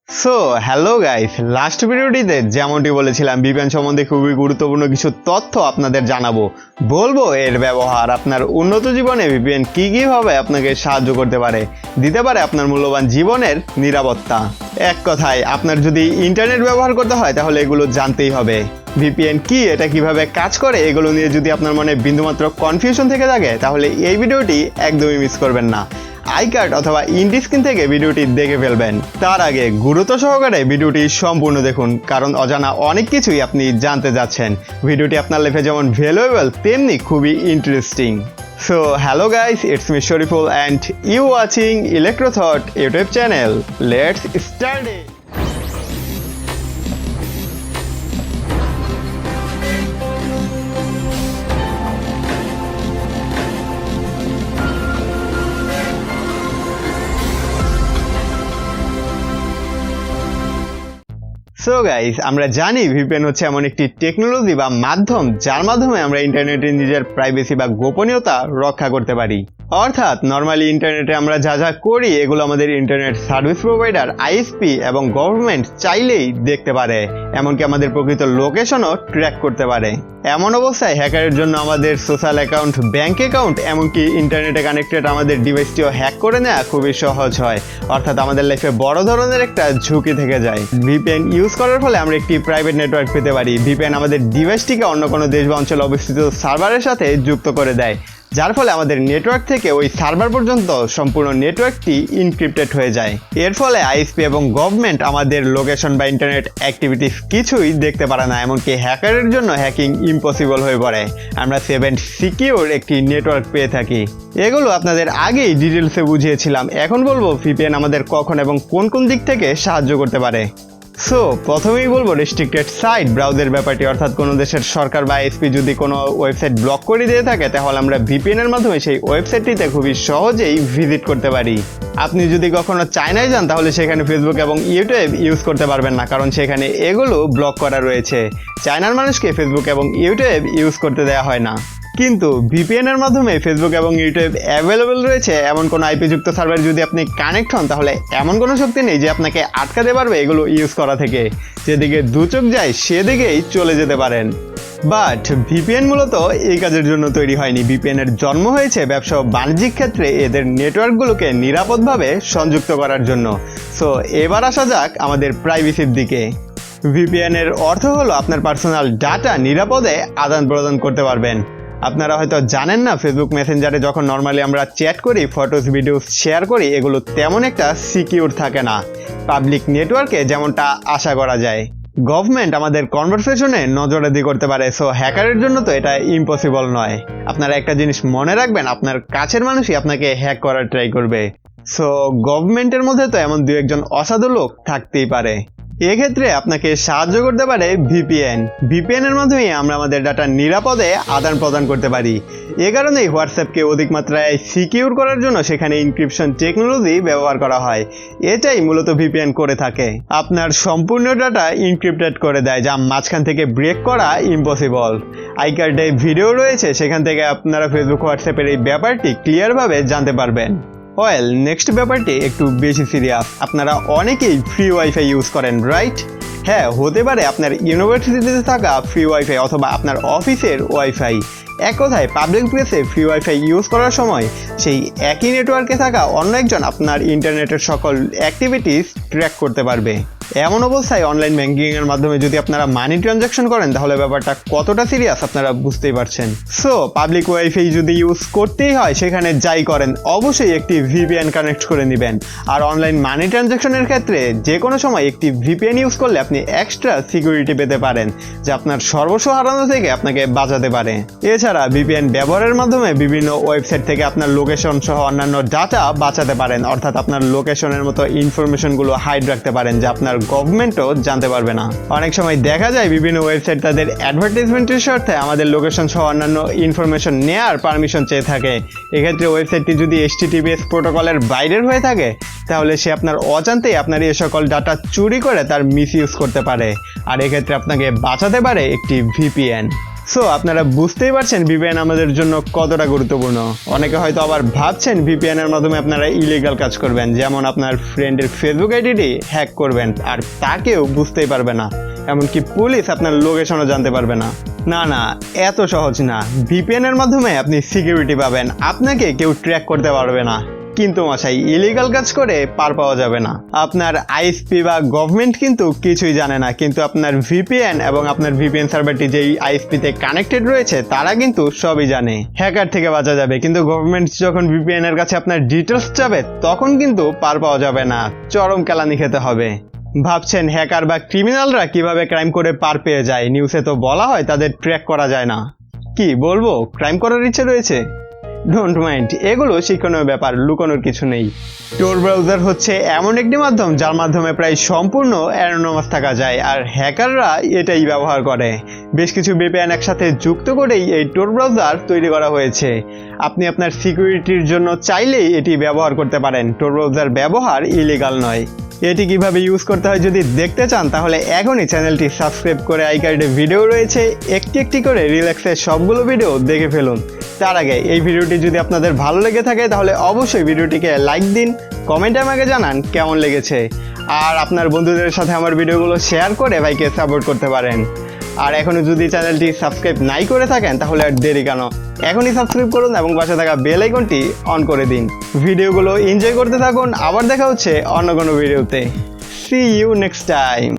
So hello guys, last ভিডিওটিতে যেমনটি বলেছিলাম ভিপিএন সম্বন্ধে খুবই গুরুত্বপূর্ণ কিছু তথ্য আপনাদের জানাবো। বলবো এর ব্যবহার, আপনার উন্নত জীবনে ভিপিএন কিভাবে আপনাকে সাহায্য করতে পারে, দিতে পারে আপনার মূল্যবান জীবনের নিরাপত্তা। এক কথায়, আপনার যদি ইন্টারনেট ব্যবহার করতে হয় তাহলে এগুলো জানতেই হবে। ভিপিএন কি, এটা কিভাবে কাজ করে, এগুলো নিয়ে যদি আপনার মনে বিন্দুমাত্র কনফিউশন থেকে থাকে তাহলে এই ভিডিওটি একদমই মিস করবেন না। আই কার্ড অথবা ইন্ডি স্ক্রিন থেকে ভিডিওটি দেখে ফেলবেন। তার আগে গুরুত্ব সহকারে ভিডিওটি সম্পূর্ণ দেখুন, কারণ অজানা অনেক কিছুই আপনি জানতে যাচ্ছেন। ভিডিওটি আপনার লাইফে যেমন ভ্যালুয়েবল তেমনি খুবই interesting. So hello guys, it's me Shariful and you watching Electro Thought YouTube channel. Let's start it. So guys, আমরা জানি ভিপিএন হচ্ছে এমন একটি টেকনোলজি বা মাধ্যম যার মাধ্যমে আমরা ইন্টারনেটে নিজের প্রাইভেসি বা গোপনীয়তা রক্ষা করতে পারি। অর্থাৎ নর্মালি ইন্টারনেটে আমরা যা যা করি এগুলো আমাদের ইন্টারনেট সার্ভিস প্রোভাইডার, আইএসপি এবং গভর্নমেন্ট চাইলেই দেখতে পারে, এমনকি আমাদের প্রকৃত লোকেশনও ট্র্যাক করতে পারে। এমন অবস্থায় হ্যাকারের জন্য আমাদের সোশ্যাল অ্যাকাউন্ট, ব্যাংক অ্যাকাউন্ট, এমনকি ইন্টারনেটে কানেক্টেড আমাদের ডিভাইসটিও হ্যাক করে নেওয়া খুবই সহজ হয়। অর্থাৎ আমাদের লাইফে বড় ধরনের একটা ঝুঁকি থেকে যায়। ভিপিএন ইউজ করার ফলে আমরা একটি প্রাইভেট নেটওয়ার্ক পেতে পারি। ভিপিএন আমাদের ডিভাইসটিকে অন্য কোনো দেশ বা অঞ্চলে অবস্থিত সার্ভারের সাথে যুক্ত করে দেয়, যার ফলে আমাদের নেটওয়ার্ক থেকে ওই সার্ভার পর্যন্ত সম্পূর্ণ নেটওয়ার্কটি ইনক্রিপ্টেড হয়ে যায়। এর ফলে আইএসপি এবং গভর্নমেন্ট আমাদের লোকেশন বা ইন্টারনেট অ্যাক্টিভিটিস কিছুই দেখতে পারে না, এমনকি হ্যাকারের জন্য হ্যাকিং ইম্পসিবল হয়ে পড়ে। আমরা সেভ অ্যান্ড সিকিউর একটি নেটওয়ার্ক পেয়ে থাকি। এগুলো আপনাদের আগেই ডিটেলসে বুঝিয়েছিলাম। এখন বলবো ভিপিএন আমাদের কখন এবং কোন কোন দিক থেকে সাহায্য করতে পারে। সো প্রথমেই বলবো রেস্ট্রিক্টেড সাইট ব্রাউজের ব্যাপারটি। অর্থাৎ কোনো দেশের সরকার বা এসপি যদি কোনো ওয়েবসাইট ব্লক করে দিয়ে থাকে তাহলে আমরা ভিপিএন এর মাধ্যমে সেই ওয়েবসাইটটিতে খুবই সহজেই ভিজিট করতে পারি। আপনি যদি কখনো চায়নায় যান তাহলে সেখানে ফেসবুক এবং ইউটিউব ইউজ করতে পারবেন না, কারণ সেখানে এগুলো ব্লক করা রয়েছে। চায়নার মানুষকে ফেসবুক এবং ইউটিউব ইউজ করতে দেওয়া হয় না। কিন্তু ভিপিএন এর মাধ্যমে ফেসবুক এবং ইউটিউব অ্যাভেলেবল রয়েছে এমন কোনো আইপি যুক্ত সার্ভার যদি আপনি কানেক্ট হন তাহলে এমন কোনো শক্তি নেই যে আপনাকে আটকাতে পারবে এগুলো ইউজ করা থেকে। যেদিকে দু চোখ যায় সেদিকেই চলে যেতে পারেন। বাট ভিপিএন মূলত এই কাজের জন্য তৈরি হয়নি। ভিপিএন এর জন্ম হয়েছে ব্যবসা ও বাণিজ্যিক ক্ষেত্রে এদের নেটওয়ার্কগুলোকে নিরাপদভাবে সংযুক্ত করার জন্য। সো এবার আসা যাক আমাদের প্রাইভেসির দিকে। ভিপিএন এর অর্থ হলো আপনার পার্সোনাল ডাটা নিরাপদে আদান প্রদান করতে পারবেন। আপনারা হয়তো জানেন না, ফেসবুক মেসেঞ্জারে যখন নর্মালি আমরা চ্যাট করি, ফটোস ভিডিওস শেয়ার করি, এগুলো তেমন একটা সিকিউর থাকে না পাবলিক নেটওয়ার্কে যেমনটা আশা করা যায়। গভর্নমেন্ট আমাদের কনভারসেশনে নজরদারি করতে পারে। সো হ্যাকারের জন্য তো এটা ইম্পসিবল নয়। আপনারা একটা জিনিস মনে রাখবেন, আপনার কাছের মানুষই আপনাকে হ্যাক করার ট্রাই করবে। সো গভর্নমেন্টের মধ্যে তো এমন দু একজন অসাধু লোক থাকতেই পারে। এক্ষেত্রে আপনাকে সাহায্য করতে পারে ভিপিএন। ভিপিএন এর মাধ্যমে আমরা আমাদের ডাটা নিরাপদে আদান প্রদান করতে পারি। এ কারণেই হোয়াটসঅ্যাপকে অধিক মাত্রায় সিকিউর করার জন্য সেখানে ইনক্রিপশন টেকনোলজি ব্যবহার করা হয়। এটাই মূলত ভিপিএন করে থাকে। আপনার সম্পূর্ণ ডাটা ইনক্রিপ্টেড করে দেয়, যা মাঝখান থেকে ব্রেক করা ইম্পসিবল। আই কার্ডে ভিডিও রয়েছে, সেখান থেকে আপনারা ফেসবুক, হোয়াটসঅ্যাপের এই ব্যাপারটি ক্লিয়ারভাবে জানতে পারবেন। নেক্সট ব্যাপারটি একটু বেশি সিরিয়াস। আপনারা অনেকেই ফ্রি ওয়াইফাই ইউজ করেন, রাইট? হ্যাঁ, হতে পারে আপনার ইউনিভার্সিটিতে থাকা ফ্রি ওয়াইফাই অথবা আপনার অফিসের ওয়াইফাই। এক কথায় পাবলিক প্লেসে ফ্রি ওয়াইফাই ইউজ করার সময় সেই একই নেটওয়ার্কে থাকা অন্য একজন আপনার ইন্টারনেটের সকল অ্যাক্টিভিটিস ট্র্যাক করতে পারবে। এমন অবস্থায় অনলাইন ব্যাংকিং এর মাধ্যমে যদি আপনারা মানি ট্রানজাকশন করেন তাহলে ব্যাপারটা কতটা সিরিয়াস আপনারা বুঝতেই পারছেন। সো পাবলিক ওয়াইফাই যদি ইউজ করতেই হয়, সেখানে যাই করেন অবশ্যই একটি ভিপিএন কানেক্ট করে নেবেন। আর অনলাইন মানি ট্রানজাকশনের ক্ষেত্রে যে কোনো সময় একটি ভিপিএন ইউজ করলে আপনি এক্সট্রা সিকিউরিটি পেতে পারেন, যা আপনার সর্বস্ব হারানো থেকে আপনাকে বাঁচাতে পারে। এছাড়া ভিপিএন ব্যবহারের মাধ্যমে বিভিন্ন ওয়েবসাইট থেকে আপনার লোকেশন সহ অন্যান্য ডাটা বাঁচাতে পারেন। অর্থাৎ আপনার লোকেশনের মতো ইনফরমেশনগুলো হাইড রাখতে পারেন, যা আপনার গভর্নমেন্টও জানতে পারবে না। অনেক সময় দেখা যায় বিভিন্ন ওয়েবসাইট তাদের অ্যাডভার্টাইজমেন্টের স্বার্থে আমাদের লোকেশন সহ অন্যান্য ইনফরমেশন নেয়ার পারমিশন চেয়ে থাকে। এক্ষেত্রে ওয়েবসাইটটি যদি HTTPS প্রোটোকলের বাইরের হয়ে থাকে তাহলে সে আপনার অজান্তেই আপনার এই সকল ডাটা চুরি করে তার মিসইউজ করতে পারে। আর এক্ষেত্রে আপনাকে বাঁচাতে পারে একটি ভিপিএন। সো আপনারা বুঝতেই পারছেন ভিপিএন আমাদের জন্য কতটা গুরুত্বপূর্ণ। অনেকে হয়তো আবার ভাবছেন ভিপিএন এর মাধ্যমে আপনারা ইলিগাল কাজ করবেন, যেমন আপনার ফ্রেন্ডের ফেসবুক আইডিটি হ্যাক করবেন আর তাকেও বুঝতেই পারবে না, এমনকি পুলিশ আপনার লোকেশনও জানতে পারবে না। না না, এত সহজ না। ভিপিএন এর মাধ্যমে আপনি সিকিউরিটি পাবেন, আপনাকে কেউ ট্র্যাক করতে পারবে না, কিন্তু মশাই ইলিগাল কাজ করে পার পাওয়া যাবে না। আপনার আইএসপি বা গভর্নমেন্ট কিন্তু কিছুই জানে না, কিন্তু আপনার ভিপিএন এবং আপনার ভিপিএন সার্ভারটি যেই আইএসপিতে কানেক্টেড রয়েছে তারা কিন্তু সবই জানে। হ্যাকার থেকে বাঁচা যাবে, কিন্তু গভর্নমেন্ট যখন ভিপিএন এর কাছে আপনার ডিটেলস যাবে তখন কিন্তু পার পাওয়া যাবে না, চরম কেলানি খেতে হবে। ভাবছেন হ্যাকার বা ক্রিমিনালরা কিভাবে ক্রাইম করে পার পেয়ে যায়? নিউজে তো বলা হয় তাদের ট্র্যাক করা যায় না। কি বলবো, ক্রাইম করার ইচ্ছে রয়েছে? ডোন্ট মাইন্ড, এগুলো শিক্ষণীয় ব্যাপার, লুকানোর কিছু নেই। tor ব্রাউজার হচ্ছে এমন একটি মাধ্যম যার মাধ্যমে প্রায় সম্পূর্ণ অ্যানোনিমাস থাকা যায়, আর হ্যাকাররা এটাই ব্যবহার করে। বেশ কিছু ভিপিএন একসাথে যুক্ত করেই এই tor ব্রাউজার তৈরি করা হয়েছে। আপনি আপনার সিকিউরিটির জন্য চাইলেই এটি ব্যবহার করতে পারেন। tor ব্রাউজার ব্যবহার ইলিগাল নয়। এটি কিভাবে ইউজ করতে হয় যদি দেখতে চান তাহলে এখনই চ্যানেলটি সাবস্ক্রাইব করে আই কার্ডে ভিডিও রয়েছে, একটি একটি করে রিল্যাক্সের সবগুলো ভিডিও দেখে ফেলুন। তার আগে এই ভিডিওটি যদি আপনাদের ভালো লেগে থাকে তাহলে অবশ্যই ভিডিওটিকে লাইক দিন, কমেন্টে আমাকে জানান কেমন লেগেছে, আর আপনার বন্ধুদের সাথে আমার ভিডিওগুলো শেয়ার করে ভাইকে সাপোর্ট করতে পারেন। আর এখনো যদি চ্যানেলটি সাবস্ক্রাইব নাই করে থাকেন তাহলে আর দেরি কেন, এখনই সাবস্ক্রাইব করুন এবং পাশে থাকা বেল আইকনটি অন করে দিন। ভিডিওগুলো এনজয় করতে থাকুন। আবার দেখা হচ্ছে অন্য কোনো ভিডিওতে। See you next time.